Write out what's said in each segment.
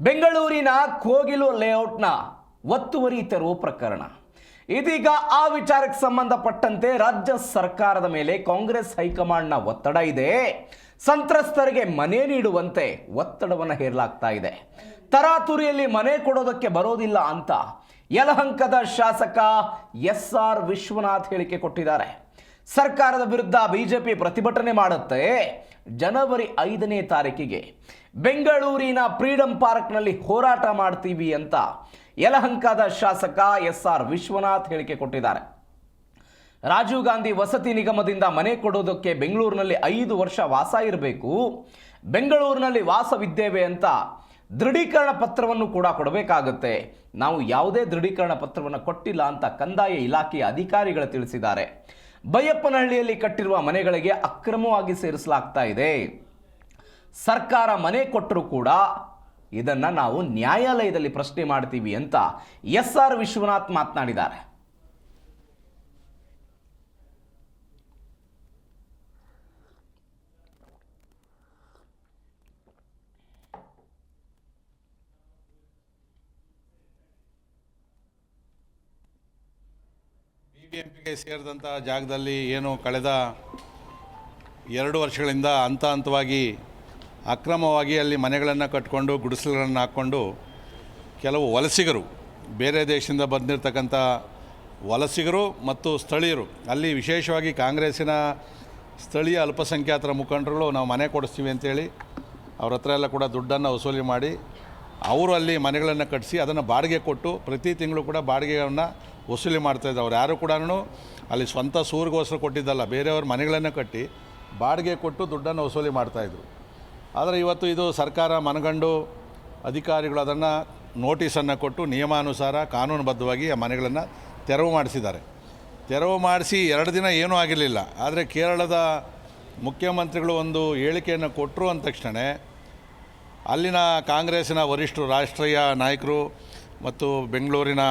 ಬೆಂಗಳೂರಿನ ಕೋಗಿಲು ಲೇಔಟ್ನ ಒತ್ತುವರಿ ತೆರವು ಪ್ರಕರಣ. ಇದೀಗ ಆ ವಿಚಾರಕ್ಕೆ ಸಂಬಂಧಪಟ್ಟಂತೆ ರಾಜ್ಯ ಸರ್ಕಾರದ ಮೇಲೆ ಕಾಂಗ್ರೆಸ್ ಹೈಕಮಾಂಡ್ನ ಒತ್ತಡ ಇದೆ. ಸಂತ್ರಸ್ತರಿಗೆ ಮನೆ ನೀಡುವಂತೆ ಒತ್ತಡವನ್ನು ಹೇರಲಾಗ್ತಾ ಇದೆ. ತರಾತುರಿಯಲ್ಲಿ ಮನೆ ಕೊಡೋದಕ್ಕೆ ಬರೋದಿಲ್ಲ ಅಂತ ಯಲಹಂಕದ ಶಾಸಕ ಎಸ್.ಆರ್. ವಿಶ್ವನಾಥ್ ಹೇಳಿಕೆ ಕೊಟ್ಟಿದ್ದಾರೆ. ಸರ್ಕಾರದ ವಿರುದ್ಧ ಬಿಜೆಪಿ ಪ್ರತಿಭಟನೆ ಮಾಡುತ್ತೆ. ಜನವರಿ 5ನೇ ತಾರೀಕಿಗೆ ಬೆಂಗಳೂರಿನ ಫ್ರೀಡಂ ಪಾರ್ಕ್ನಲ್ಲಿ ಹೋರಾಟ ಮಾಡ್ತೀವಿ ಅಂತ ಯಲಹಂಕದ ಶಾಸಕ ಎಸ್.ಆರ್. ವಿಶ್ವನಾಥ್ ಹೇಳಿಕೆ ಕೊಟ್ಟಿದ್ದಾರೆ. ರಾಜೀವ್ ಗಾಂಧಿ ವಸತಿ ನಿಗಮದಿಂದ ಮನೆ ಕೊಡೋದಕ್ಕೆ ಬೆಂಗಳೂರಿನಲ್ಲಿ 5 ವರ್ಷ ವಾಸ ಇರಬೇಕು, ಬೆಂಗಳೂರಿನಲ್ಲಿ ವಾಸವಿದ್ದೇವೆ ಅಂತ ದೃಢೀಕರಣ ಪತ್ರವನ್ನು ಕೂಡ ಕೊಡಬೇಕಾಗುತ್ತೆ. ನಾವು ಯಾವುದೇ ದೃಢೀಕರಣ ಪತ್ರವನ್ನು ಕೊಟ್ಟಿಲ್ಲ ಅಂತ ಕಂದಾಯ ಇಲಾಖೆಯ ಅಧಿಕಾರಿಗಳು ತಿಳಿಸಿದ್ದಾರೆ. ಬೈಯಪ್ಪನಹಳ್ಳಿಯಲ್ಲಿ ಕಟ್ಟಿರುವ ಮನೆಗಳಿಗೆ ಅಕ್ರಮವಾಗಿ ಸೇರಿಸಲಾಗ್ತಾ ಇದೆ. ಸರ್ಕಾರ ಮನೆ ಕೊಟ್ಟರೂ ಕೂಡ ಇದನ್ನು ನಾವು ನ್ಯಾಯಾಲಯದಲ್ಲಿ ಪ್ರಶ್ನೆ ಮಾಡ್ತೀವಿ ಅಂತ ಎಸ್.ಆರ್. ವಿಶ್ವನಾಥ್ ಮಾತನಾಡಿದ್ದಾರೆ. ಬಿಬಿಎಂಪಿಗೆ ಸೇರಿದಂಥ ಜಾಗದಲ್ಲಿ ಏನು ಕಳೆದ 2 ವರ್ಷಗಳಿಂದ ಹಂತ ಹಂತವಾಗಿ ಅಕ್ರಮವಾಗಿ ಅಲ್ಲಿ ಮನೆಗಳನ್ನು ಕಟ್ಟಿಕೊಂಡು ಗುಡಿಸಲುಗಳನ್ನು ಹಾಕ್ಕೊಂಡು ಕೆಲವು ವಲಸಿಗರು, ಬೇರೆ ದೇಶದಿಂದ ಬಂದಿರತಕ್ಕಂಥ ವಲಸಿಗರು ಮತ್ತು ಸ್ಥಳೀಯರು, ಅಲ್ಲಿ ವಿಶೇಷವಾಗಿ ಕಾಂಗ್ರೆಸ್ಸಿನ ಸ್ಥಳೀಯ ಅಲ್ಪಸಂಖ್ಯಾತರ ಮುಖಂಡರುಗಳು ನಾವು ಮನೆ ಕೊಡಿಸ್ತೀವಿ ಅಂತೇಳಿ ಅವ್ರ ಹತ್ರ ಎಲ್ಲ ಕೂಡ ದುಡ್ಡನ್ನು ವಸೂಲಿ ಮಾಡಿ ಅವರು ಅಲ್ಲಿ ಮನೆಗಳನ್ನು ಕಟ್ಟಿಸಿ ಅದನ್ನು ಬಾಡಿಗೆ ಕೊಟ್ಟು ಪ್ರತಿ ತಿಂಗಳು ಕೂಡ ಬಾಡಿಗೆಯನ್ನು ವಸೂಲಿ ಮಾಡ್ತಾಯಿದ್ರು. ಅವ್ರು ಯಾರು ಕೂಡ ಅಲ್ಲಿ ಸ್ವಂತ ಸೂರಿಗೋಸ್ಕರ ಕೊಟ್ಟಿದ್ದಲ್ಲ, ಬೇರೆಯವ್ರ ಮನೆಗಳನ್ನು ಕಟ್ಟಿ ಬಾಡಿಗೆ ಕೊಟ್ಟು ದುಡ್ಡನ್ನು ವಸೂಲಿ ಮಾಡ್ತಾಯಿದ್ರು. ಆದರೆ ಇವತ್ತು ಇದು ಸರ್ಕಾರ ಮನಗಂಡು ಅಧಿಕಾರಿಗಳು ಅದನ್ನು ನೋಟಿಸನ್ನು ಕೊಟ್ಟು ನಿಯಮಾನುಸಾರ ಕಾನೂನುಬದ್ಧವಾಗಿ ಆ ಮನೆಗಳನ್ನು ತೆರವು ಮಾಡಿಸಿದ್ದಾರೆ. ತೆರವು ಮಾಡಿಸಿ 2 ದಿನ ಏನೂ ಆಗಿರಲಿಲ್ಲ. ಆದರೆ ಕೇರಳದ ಮುಖ್ಯಮಂತ್ರಿಗಳು ಒಂದು ಹೇಳಿಕೆಯನ್ನು ಕೊಟ್ಟರು ಅಂದ ತಕ್ಷಣ ಅಲ್ಲಿನ ಕಾಂಗ್ರೆಸ್ಸಿನ ವರಿಷ್ಠರು, ರಾಷ್ಟ್ರೀಯ ನಾಯಕರು ಮತ್ತು ಬೆಂಗಳೂರಿನ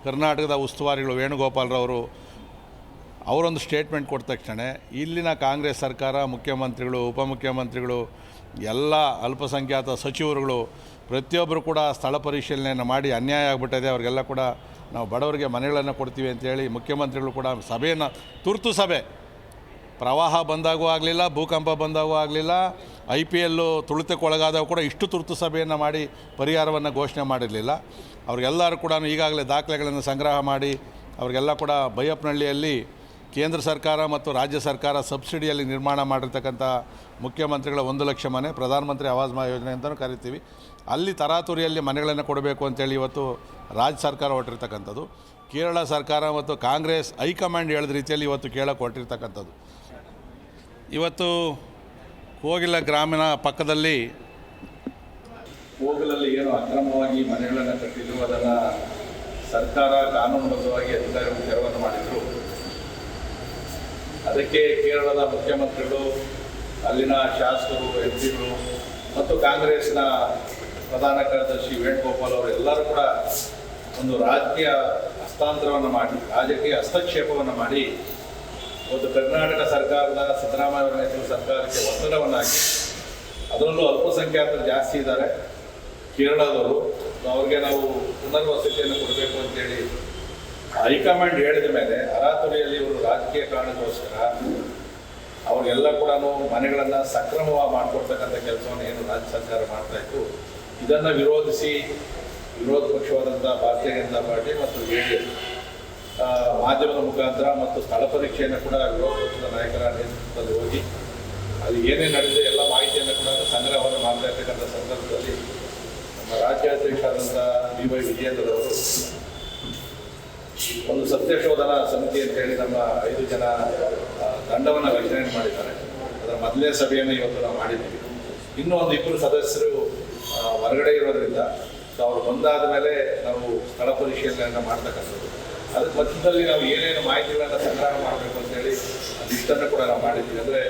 ಕರ್ನಾಟಕದ ಉಸ್ತುವಾರಿಗಳು ವೇಣುಗೋಪಾಲ್ರವರು ಅವರೊಂದು ಸ್ಟೇಟ್ಮೆಂಟ್ ಕೊಟ್ಟ ತಕ್ಷಣ ಇಲ್ಲಿನ ಕಾಂಗ್ರೆಸ್ ಸರ್ಕಾರ, ಮುಖ್ಯಮಂತ್ರಿಗಳು, ಉಪಮುಖ್ಯಮಂತ್ರಿಗಳು, ಎಲ್ಲ ಅಲ್ಪಸಂಖ್ಯಾತ ಸಚಿವರುಗಳು ಪ್ರತಿಯೊಬ್ಬರು ಕೂಡ ಸ್ಥಳ ಪರಿಶೀಲನೆಯನ್ನು ಮಾಡಿ ಅನ್ಯಾಯ ಆಗಿಬಿಟ್ಟಿದೆ, ಅವರಿಗೆಲ್ಲ ಕೂಡ ನಾವು ಬಡವರಿಗೆ ಮನೆಗಳನ್ನು ಕೊಡ್ತೀವಿ ಅಂತೇಳಿ ಮುಖ್ಯಮಂತ್ರಿಗಳು ಕೂಡ ಸಭೆಯನ್ನು, ತುರ್ತು ಸಭೆ, ಪ್ರವಾಹ ಬಂದಾಗೂ ಆಗಲಿಲ್ಲ, ಭೂಕಂಪ ಬಂದಾಗೂ ಆಗಲಿಲ್ಲ, IPL ತುಳಿತಕ್ಕೊಳಗಾದಾಗ ಕೂಡ ಇಷ್ಟು ತುರ್ತು ಸಭೆಯನ್ನು ಮಾಡಿ ಪರಿಹಾರವನ್ನು ಘೋಷಣೆ ಮಾಡಿರಲಿಲ್ಲ. ಅವ್ರಿಗೆಲ್ಲರೂ ಕೂಡ ಈಗಾಗಲೇ ದಾಖಲೆಗಳನ್ನು ಸಂಗ್ರಹ ಮಾಡಿ ಅವ್ರಿಗೆಲ್ಲ ಕೂಡ ಬೈಯಪ್ಪನಹಳ್ಳಿಯಲ್ಲಿ ಕೇಂದ್ರ ಸರ್ಕಾರ ಮತ್ತು ರಾಜ್ಯ ಸರ್ಕಾರ ಸಬ್ಸಿಡಿಯಲ್ಲಿ ನಿರ್ಮಾಣ ಮಾಡಿರ್ತಕ್ಕಂಥ ಮುಖ್ಯಮಂತ್ರಿಗಳ 1 ಲಕ್ಷ ಮನೆ, ಪ್ರಧಾನಮಂತ್ರಿ ಆವಾಸ್ ಯೋಜನೆ ಅಂತಲೂ ಕರಿತೀವಿ, ಅಲ್ಲಿ ತರಾತುರಿಯಲ್ಲಿ ಮನೆಗಳನ್ನು ಕೊಡಬೇಕು ಅಂತೇಳಿ ಇವತ್ತು ರಾಜ್ಯ ಸರ್ಕಾರ ಹೊರಟಿರ್ತಕ್ಕಂಥದ್ದು. ಕೇರಳ ಸರ್ಕಾರ ಮತ್ತು ಕಾಂಗ್ರೆಸ್ ಹೈಕಮಾಂಡ್ ಹೇಳಿದ ರೀತಿಯಲ್ಲಿ ಇವತ್ತು ಕೇಳಕ್ಕೆ ಹೊರಟಿರ್ತಕ್ಕಂಥದ್ದು. ಇವತ್ತು ಕೋಗಿಲ ಗ್ರಾಮೀಣ ಪಕ್ಕದಲ್ಲಿ ಕೋಗಿಲಲ್ಲಿ ಏನು ಅಕ್ರಮವಾಗಿ ಮನೆಗಳನ್ನು ಕಟ್ಟಿದ್ರು ಅದನ್ನು ಸರ್ಕಾರ ಕಾನೂನುಬದ್ಧವಾಗಿ ಅಧಿಕಾರಿಗಳು ತೆರವನ್ನು ಮಾಡಿದರು. ಅದಕ್ಕೆ ಕೇರಳದ ಮುಖ್ಯಮಂತ್ರಿಗಳು, ಅಲ್ಲಿನ ಶಾಸಕರು, MP ಗಳು ಮತ್ತು ಕಾಂಗ್ರೆಸ್ನ ಪ್ರಧಾನ ಕಾರ್ಯದರ್ಶಿ ವೇಣುಗೋಪಾಲ್ ಅವರೆಲ್ಲರೂ ಕೂಡ ಒಂದು ರಾಜಕೀಯ ಹಸ್ತಾಂತರವನ್ನು ಮಾಡಿ, ರಾಜಕೀಯ ಹಸ್ತಕ್ಷೇಪವನ್ನು ಮಾಡಿ ಒಂದು ಕರ್ನಾಟಕ ಸರ್ಕಾರದ ಸಿದ್ದರಾಮಯ್ಯ ಅವರ ನೇತೃತ್ವದ ಸರ್ಕಾರಕ್ಕೆ ಒತ್ತಡವನ್ನು ಹಾಕಿ, ಅದರಲ್ಲೂ ಅಲ್ಪಸಂಖ್ಯಾತರು ಜಾಸ್ತಿ ಇದ್ದಾರೆ ಕೇರಳದವರು, ಅವ್ರಿಗೆ ನಾವು ಪುನರ್ವಸತಿಯನ್ನು ಕೊಡಬೇಕು ಅಂತೇಳಿ ಹೈಕಮಾಂಡ್ ಹೇಳಿದ ಮೇಲೆ ಅರಾತುರಿಯಲ್ಲಿ ಇವರು ರಾಜಕೀಯ ಕಾರಣಕ್ಕೋಸ್ಕರ ಅವ್ರಿಗೆಲ್ಲ ಕೂಡ ಮನೆಗಳನ್ನು ಸಕ್ರಮವಾಗಿ ಮಾಡಿಕೊಡ್ತಕ್ಕಂಥ ಕೆಲಸವನ್ನು ಏನು ರಾಜ್ಯ ಸರ್ಕಾರ ಮಾಡ್ತಾಯಿತ್ತು, ಇದನ್ನು ವಿರೋಧಿಸಿ ವಿರೋಧ ಪಕ್ಷವಾದಂಥ ಭಾರತೀಯ ಜನತಾ ಪಾರ್ಟಿ ಮತ್ತು JDS ಮಾಧ್ಯಮದ ಮುಖಾಂತರ ಮತ್ತು ಸ್ಥಳ ಪರೀಕ್ಷೆಯನ್ನು ಕೂಡ ವಿರೋಧ ಪಕ್ಷದ ನಾಯಕರ ನೇತೃತ್ವದಲ್ಲಿ ಹೋಗಿ ಅಲ್ಲಿ ಏನೇನು ನಡೆದಿದೆ ಎಲ್ಲ ಮಾಹಿತಿಯನ್ನು ಕೂಡ ಸಂಗ್ರಹವನ್ನು ಮಾಡ್ತಾ ಇರ್ತಕ್ಕಂಥ ಸಂದರ್ಭದಲ್ಲಿ ನಮ್ಮ ರಾಜ್ಯಾಧ್ಯಕ್ಷರಾದಂಥ B.Y. ವಿಜಯೇಂದ್ರರವರು ಒಂದು ಸತ್ಯಶೋಧನಾ ಸಮಿತಿ ಅಂತೇಳಿ ನಮ್ಮ 5 ಜನ ತಂಡವನ್ನು ರಚನೆ ಮಾಡಿದ್ದಾರೆ. ಅದರ ಮೊದಲನೇ ಸಭೆಯನ್ನು ಇವತ್ತು ನಾವು ಮಾಡಿದ್ದೀವಿ. ಇನ್ನೂ ಒಂದು 2 ಸದಸ್ಯರು ಹೊರಗಡೆ ಇರೋದ್ರಿಂದ ಅವರು ಬಂದಾದ ಮೇಲೆ ನಾವು ಸ್ಥಳ ಪರಿಶೀಲನೆಯನ್ನು ಮಾಡ್ತಕ್ಕಂಥದ್ದು. ಅದಕ್ಕೆ ಮಧ್ಯದಲ್ಲಿ ನಾವು ಏನೇನು ಮಾಹಿತಿಗಳನ್ನು ಸಂಗ್ರಹ ಮಾಡಬೇಕು ಅಂತೇಳಿ ಲಿಸ್ಟನ್ನು ಕೂಡ ನಾವು ಮಾಡಿದ್ದೀವಿ. ಅಂದರೆ